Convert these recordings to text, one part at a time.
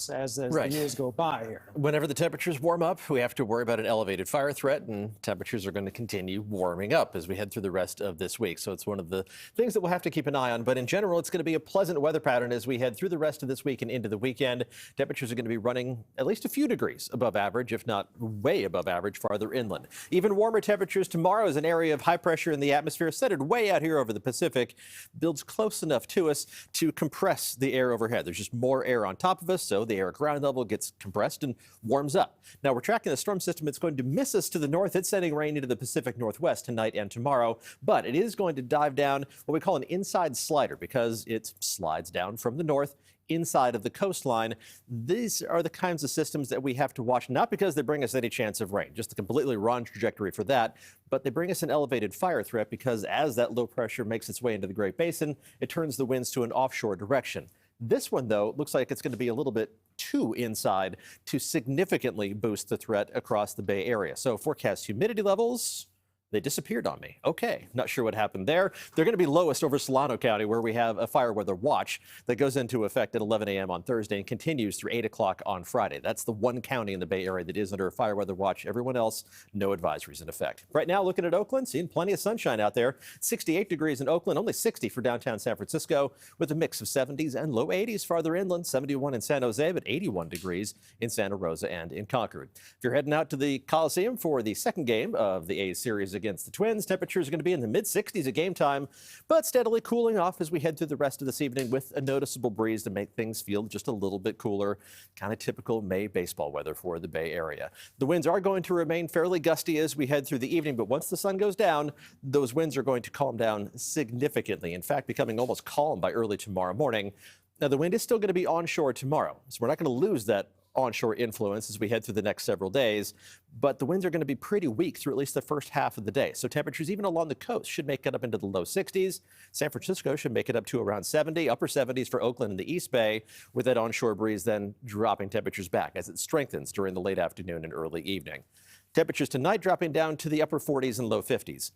worse as the Right. years go by here. Whenever the temperatures warm up, we have to worry about an elevated fire threat, and temperatures are going to continue warming up as we head through the rest of this week. So it's one of the things that we'll have to keep an eye on. But in general, it's going to be a pleasant weather pattern as we head through the rest of this week and into the weekend. Temperatures are going to be running at least a few degrees above average, if not way above average, farther inland. Even warmer temperatures tomorrow as an area of high pressure in the atmosphere centered way out here over the Pacific builds close enough to us to compress the air overhead. There's just more air on top of us, so the air at ground level gets compressed and warms up. Now we're tracking the storm system. It's going to miss us to the north. It's sending rain into the Pacific Northwest tonight and tomorrow, but it is going to dive down what we call an inside slider because it slides down from the north inside of the coastline. These are the kinds of systems that we have to watch, not because they bring us any chance of rain, just a completely wrong trajectory for that, but they bring us an elevated fire threat because as that low pressure makes its way into the Great Basin, it turns the winds to an offshore direction. This one, though, looks like it's going to be a little bit too inside to significantly boost the threat across the Bay Area. So forecast humidity levels, they disappeared on me. Okay, not sure what happened there. They're going to be lowest over Solano County, where we have a fire weather watch that goes into effect at 11 a.m. on Thursday and continues through 8 o'clock on Friday. That's the one county in the Bay Area that is under a fire weather watch. Everyone else, no advisories in effect. Right now, looking at Oakland, seeing plenty of sunshine out there. 68 degrees in Oakland, only 60 for downtown San Francisco, with a mix of 70s and low 80s farther inland, 71 in San Jose, but 81 degrees in Santa Rosa and in Concord. If you're heading out to the Coliseum for the second game of the A's series against the Twins, temperatures are going to be in the mid-60s at game time, but steadily cooling off as we head through the rest of this evening with a noticeable breeze to make things feel just a little bit cooler. Kind of typical May baseball weather for the Bay Area. The winds are going to remain fairly gusty as we head through the evening, but once the sun goes down, those winds are going to calm down significantly. In fact, becoming almost calm by early tomorrow morning. Now, the wind is still going to be onshore tomorrow, so we're not going to lose that onshore influence as we head through the next several days, but the winds are going to be pretty weak through at least the first half of the day. So temperatures even along the coast should make it up into the low 60s. San Francisco should make it up to around 70, upper 70s for Oakland and the East Bay, with that onshore breeze then dropping temperatures back as it strengthens during the late afternoon and early evening. Temperatures tonight dropping down to the upper 40s and low 50s.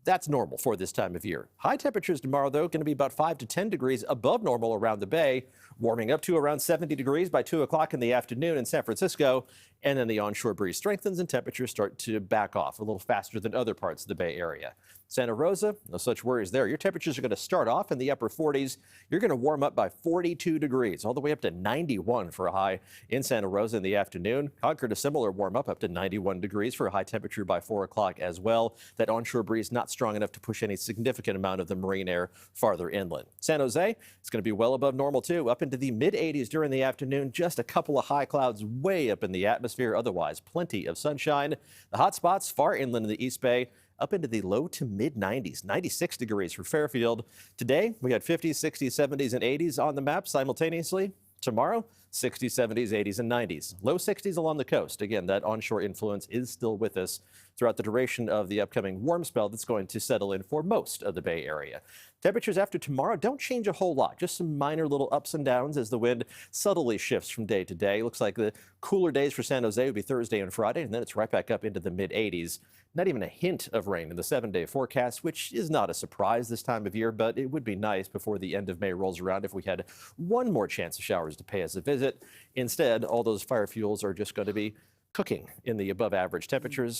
That's normal for this time of year. High temperatures tomorrow, though, going to be about 5 to 10 degrees above normal around the Bay, warming up to around 70 degrees by 2 o'clock in the afternoon in San Francisco. And then the onshore breeze strengthens and temperatures start to back off a little faster than other parts of the Bay Area. Santa Rosa, no such worries there. Your temperatures are going to start off in the upper 40s. You're going to warm up by 42 degrees, all the way up to 91 for a high in Santa Rosa in the afternoon. Concord, a similar warm up to 91 degrees for a high temperature by 4 o'clock as well. That onshore breeze not strong enough to push any significant amount of the marine air farther inland. San Jose, it's going to be well above normal too, up into the mid 80s during the afternoon. Just a couple of high clouds way up in the atmosphere. Otherwise, plenty of sunshine. The hot spots far inland in the East Bay, up into the low to mid 90s, 96 degrees for Fairfield. Today, we had 50s, 60s, 70s, and 80s on the map simultaneously. Tomorrow, 60s, 70s, 80s, and 90s. Low 60s along the coast. Again, that onshore influence is still with us throughout the duration of the upcoming warm spell that's going to settle in for most of the Bay Area. Temperatures after tomorrow don't change a whole lot, just some minor little ups and downs as the wind subtly shifts from day to day. Looks like the cooler days for San Jose would be Thursday and Friday, and then it's right back up into the mid 80s. Not even a hint of rain in the 7-day forecast, which is not a surprise this time of year, but it would be nice before the end of May rolls around if we had one more chance of showers to pay us a visit. Instead, all those fire fuels are just going to be cooking in the above average temperatures